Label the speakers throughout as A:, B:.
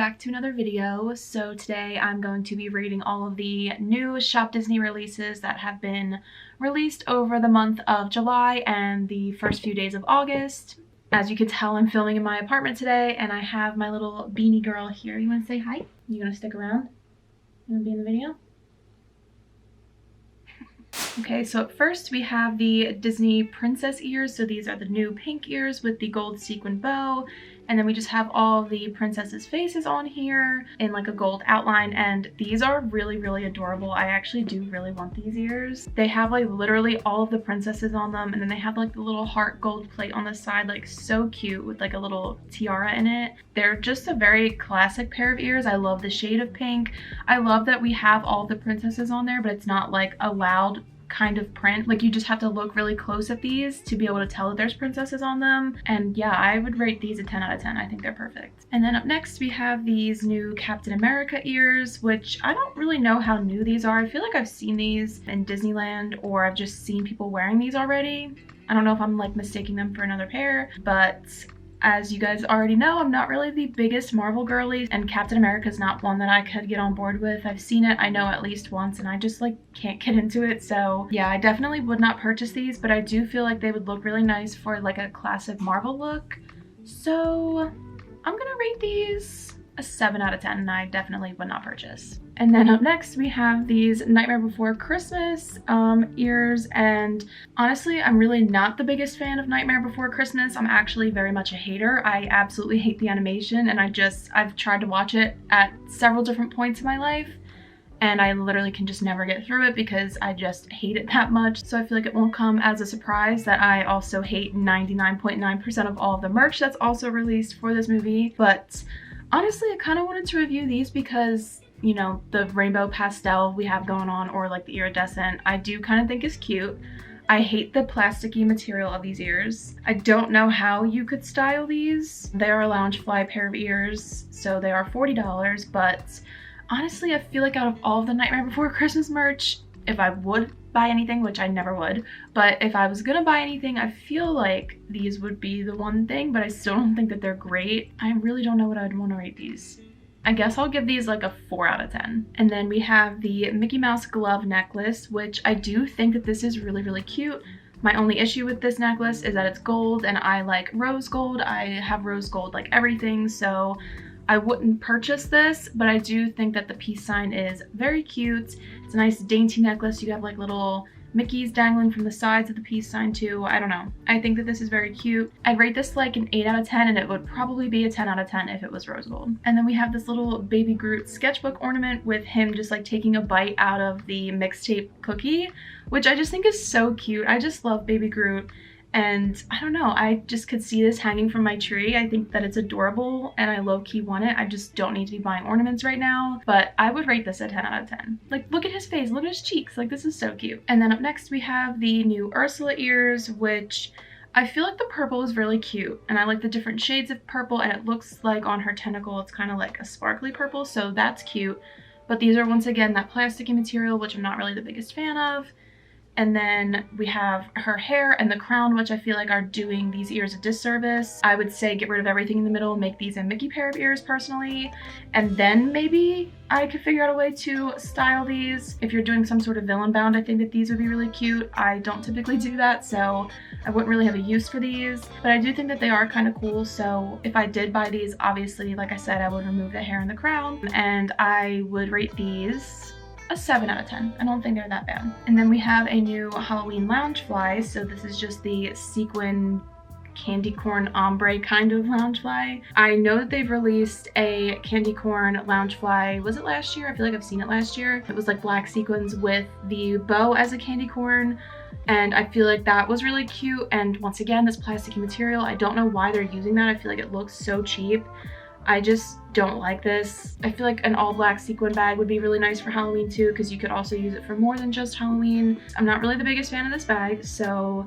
A: back to another video. So today I'm going to be rating all of the new Shop Disney releases that have been released over the month of July and the first few days of August. As you can tell, I'm filming in my apartment today and I have my little beanie girl here. You want to say hi? You gonna stick around? You wanna be in the video? Okay, so at first we have the Disney princess ears. So these are the new pink ears with the gold sequin bow. And then we just have all the princesses' faces on here in like a gold outline. And these are really, really adorable. I actually do really want these ears. They have like literally all of the princesses on them. And then they have like the little heart gold plate on the side, like so cute with like a little tiara in it. They're just a very classic pair of ears. I love the shade of pink. I love that we have all the princesses on there, but it's not like a loud kind of print. Like you just have to look really close at these to be able to tell that there's princesses on them. And yeah, I would rate these a 10 out of 10. I think they're perfect. And then up next we have these new Captain America ears, which I don't really know how new these are. I feel like I've seen these in Disneyland or I've just seen people wearing these already. I don't know if I'm like mistaking them for another pair, but as you guys already know, I'm not really the biggest Marvel girly, and Captain America is not one that I could get on board with. I've seen it, I know, at least once, and I just like can't get into it. So yeah, I definitely would not purchase these, but I do feel like they would look really nice for like a classic Marvel look. So I'm gonna rate these a 7 out of 10, and I definitely would not purchase. And then up next we have these Nightmare Before Christmas ears, and honestly I'm really not the biggest fan of Nightmare Before Christmas. I'm actually very much a hater. I absolutely hate the animation, and I've tried to watch it at several different points in my life and I literally can just never get through it because I just hate it that much. So I feel like it won't come as a surprise that I also hate 99.9% of all of the merch that's also released for this movie. But honestly, I kind of wanted to review these because, you know, the rainbow pastel we have going on, or like the iridescent, I do kind of think is cute. I hate the plasticky material of these ears. I don't know how you could style these. They are a Loungefly pair of ears, so they are $40, but honestly, I feel like out of all of the Nightmare Before Christmas merch, if I would buy anything, which I never would, but if I was gonna buy anything, I feel like these would be the one thing, but I still don't think that they're great. I really don't know what I'd want to rate these. I guess I'll give these like a 4 out of 10. And then we have the Mickey Mouse glove necklace, which I do think that this is really, really cute. My only issue with this necklace is that it's gold, and I like rose gold. I have rose gold like everything, so I wouldn't purchase this, but I do think that the peace sign is very cute. It's a nice dainty necklace. You have like little Mickeys dangling from the sides of the peace sign too. I don't know. I think that this is very cute. I'd rate this like an 8 out of 10, and it would probably be a 10 out of 10 if it was rose gold. And then we have this little baby Groot sketchbook ornament with him just like taking a bite out of the mixtape cookie, which I just think is so cute. I just love baby Groot. And I don't know, I just could see this hanging from my tree. I think that it's adorable and I low-key want it. I just don't need to be buying ornaments right now, but I would rate this a 10 out of 10. Like, look at his face, look at his cheeks, like this is so cute. And then up next we have the new Ursula ears, which I feel like the purple is really cute, and I like the different shades of purple, and it looks like on her tentacle it's kind of like a sparkly purple, so that's cute. But these are once again that plasticky material, which I'm not really the biggest fan of. And then we have her hair and the crown, which I feel like are doing these ears a disservice. I would say get rid of everything in the middle, make these a Mickey pair of ears personally, and then maybe I could figure out a way to style these. If you're doing some sort of villain bound, I think that these would be really cute. I don't typically do that, so I wouldn't really have a use for these, but I do think that they are kind of cool. So if I did buy these, obviously, like I said, I would remove the hair and the crown, and I would rate these a 7 out of 10. I don't think they're that bad. And then we have a new Halloween Loungefly. So this is just the sequin candy corn ombre kind of Loungefly. I know that they've released a candy corn Loungefly, was it last year? I feel like I've seen it last year. It was like black sequins with the bow as a candy corn, and I feel like that was really cute. And once again, this plasticky material, I don't know why they're using that. I feel like it looks so cheap. I just don't like this. I feel like an all black sequin bag would be really nice for Halloween too, because you could also use it for more than just Halloween. I'm not really the biggest fan of this bag, so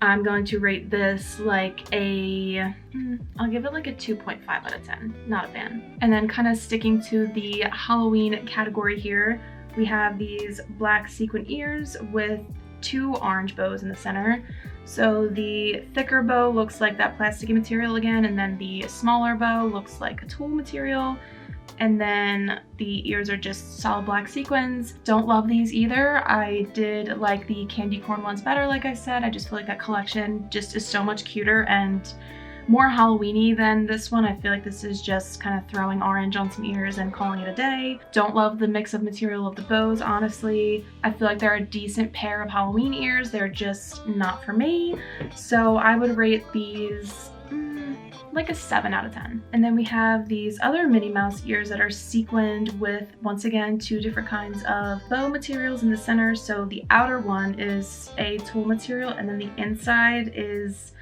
A: I'm going to rate this like I'll give it like a 2.5 out of 10. Not a fan. And then kind of sticking to the Halloween category here, we have these black sequin ears with 2 orange bows in the center. So the thicker bow looks like that plasticky material again, and then the smaller bow looks like a tulle material. And then the ears are just solid black sequins. Don't love these either. I did like the candy corn ones better, like I said. I just feel like that collection just is so much cuter and more Halloween-y than this one. I feel like this is just kind of throwing orange on some ears and calling it a day. Don't love the mix of material of the bows, honestly. I feel like they're a decent pair of Halloween ears. They're just not for me. So I would rate these like a 7 out of 10. And then we have these other Minnie Mouse ears that are sequined with, once again, 2 different kinds of bow materials in the center. So the outer one is a tulle material, and then the inside is,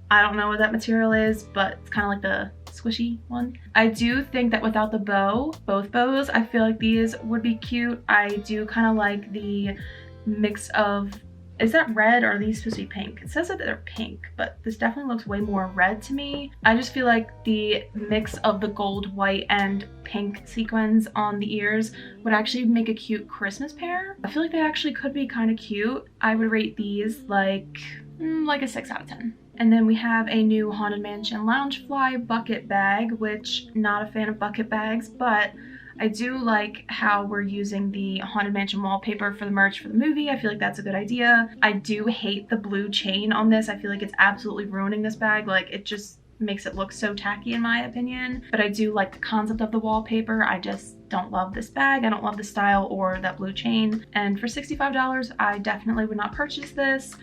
A: I don't know what that material is, but it's kind of like the squishy one. I do think that without the bow, both bows, I feel like these would be cute. I do kind of like the mix of, is that red or are these supposed to be pink? It says that they're pink, but this definitely looks way more red to me. I just feel like the mix of the gold, white, and pink sequins on the ears would actually make a cute Christmas pair. I feel like they actually could be kind of cute. I would rate these like a 6 out of 10. And then we have a new Haunted Mansion Loungefly bucket bag, which not a fan of bucket bags, but I do like how we're using the Haunted Mansion wallpaper for the merch for the movie. I feel like that's a good idea. I do hate the blue chain on this. I feel like it's absolutely ruining this bag. Like, it just makes it look so tacky in my opinion. But I do like the concept of the wallpaper. I just don't love this bag. I don't love the style or that blue chain. And for $65, I definitely would not purchase this.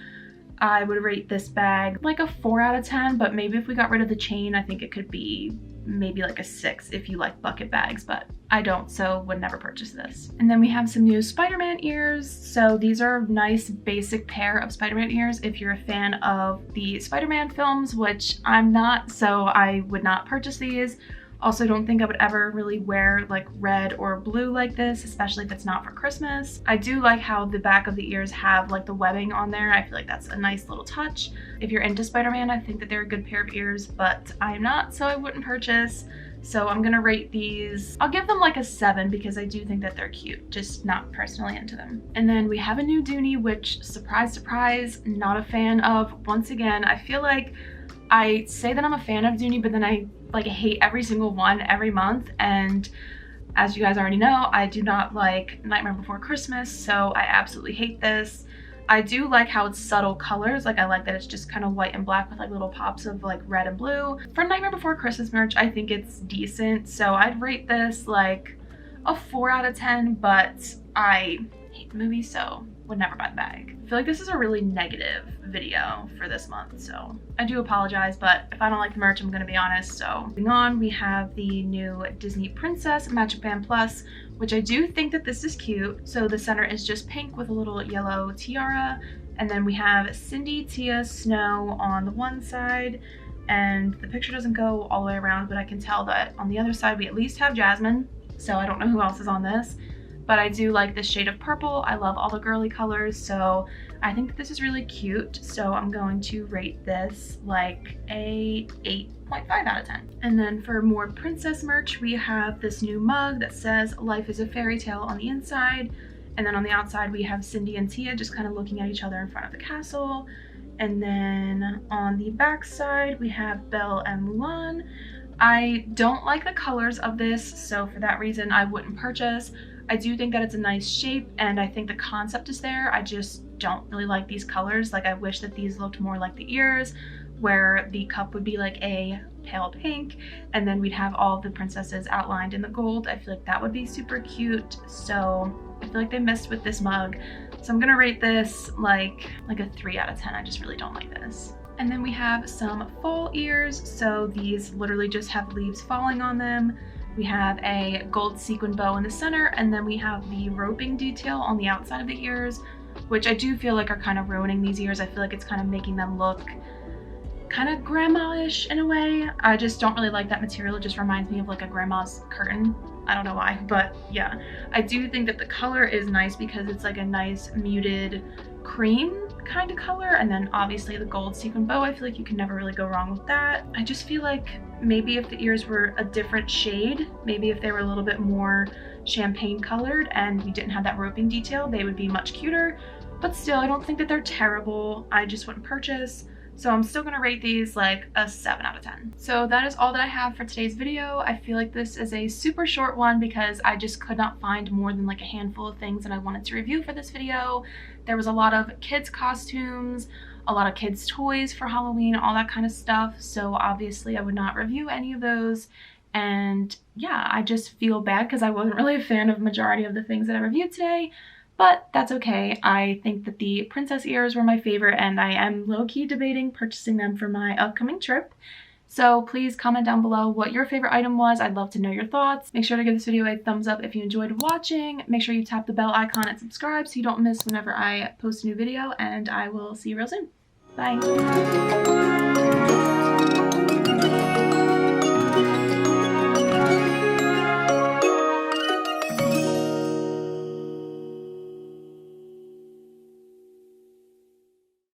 A: I would rate this bag like a 4 out of 10, but maybe if we got rid of the chain, I think it could be maybe like a 6 if you like bucket bags, but I don't, so would never purchase this. And then we have some new Spider-Man ears. So these are a nice basic pair of Spider-Man ears if you're a fan of the Spider-Man films, which I'm not, so I would not purchase these. Also, don't think I would ever really wear like red or blue like this, especially if it's not for Christmas. I do like how the back of the ears have like the webbing on there. I feel like that's a nice little touch. If you're into Spider-Man, I think that they're a good pair of ears, but I'm not, so I wouldn't purchase. So I'm gonna rate these, I'll give them like a 7 because I do think that they're cute, just not personally into them. And then we have a new Dooney, which, surprise, surprise, not a fan of. Once again, I feel like I say that I'm a fan of Dooney, but then I like hate every single one every month. And as you guys already know, I do not like Nightmare Before Christmas, so I absolutely hate this. I do like how it's subtle colors. Like, I like that it's just kind of white and black with like little pops of like red and blue. For Nightmare Before Christmas merch, I think it's decent. So I'd rate this like a 4 out of 10, but I hate the movie, so would never buy the bag. I feel like this is a really negative video for this month, so I do apologize, but if I don't like the merch, I'm gonna be honest. So moving on, we have the new Disney Princess Magic Band Plus, which I do think that this is cute. So the center is just pink with a little yellow tiara, and then we have Cindy, Tia, Snow on the one side, and the picture doesn't go all the way around, but I can tell that on the other side we at least have Jasmine, so I don't know who else is on this. But I do like this shade of purple. I love all the girly colors, so I think that this is really cute. So I'm going to rate this like a 8.5 out of 10. And then for more princess merch, we have this new mug that says "Life is a Fairy Tale" on the inside. And then on the outside, we have Cindy and Tia just kind of looking at each other in front of the castle. And then on the back side, we have Belle and Mulan. I don't like the colors of this, so for that reason, I wouldn't purchase. I do think that it's a nice shape, and I think the concept is there. I just don't really like these colors. Like, I wish that these looked more like the ears, where the cup would be like a pale pink, and then we'd have all of the princesses outlined in the gold. I feel like that would be super cute, so I feel like they missed with this mug. So I'm gonna rate this like a 3 out of 10. I just really don't like this. And then we have some fall ears. So these literally just have leaves falling on them. We have a gold sequin bow in the center, and then we have the roping detail on the outside of the ears, which I do feel like are kind of ruining these ears. I feel like it's kind of making them look kind of grandma-ish in a way. I just don't really like that material. It just reminds me of like a grandma's curtain. I don't know why, but yeah. I do think that the color is nice because it's like a nice muted cream kind of color, and then obviously the gold sequin bow, I feel like you can never really go wrong with that. I just feel like maybe if the ears were a different shade, maybe if they were a little bit more champagne colored and we didn't have that roping detail, they would be much cuter. But still, I don't think that they're terrible. I just wouldn't purchase. So I'm still gonna rate these like a 7 out of 10. So that is all that I have for today's video. I feel like this is a super short one because I just could not find more than like a handful of things that I wanted to review for this video. There was a lot of kids costumes, a lot of kids toys for Halloween, all that kind of stuff. So obviously I would not review any of those. And yeah, I just feel bad because I wasn't really a fan of majority of the things that I reviewed today, but that's okay. I think that the princess ears were my favorite and I am low-key debating purchasing them for my upcoming trip. So please comment down below what your favorite item was. I'd love to know your thoughts. Make sure to give this video a thumbs up if you enjoyed watching. Make sure you tap the bell icon and subscribe so you don't miss whenever I post a new video, and I will see you real soon. Bye.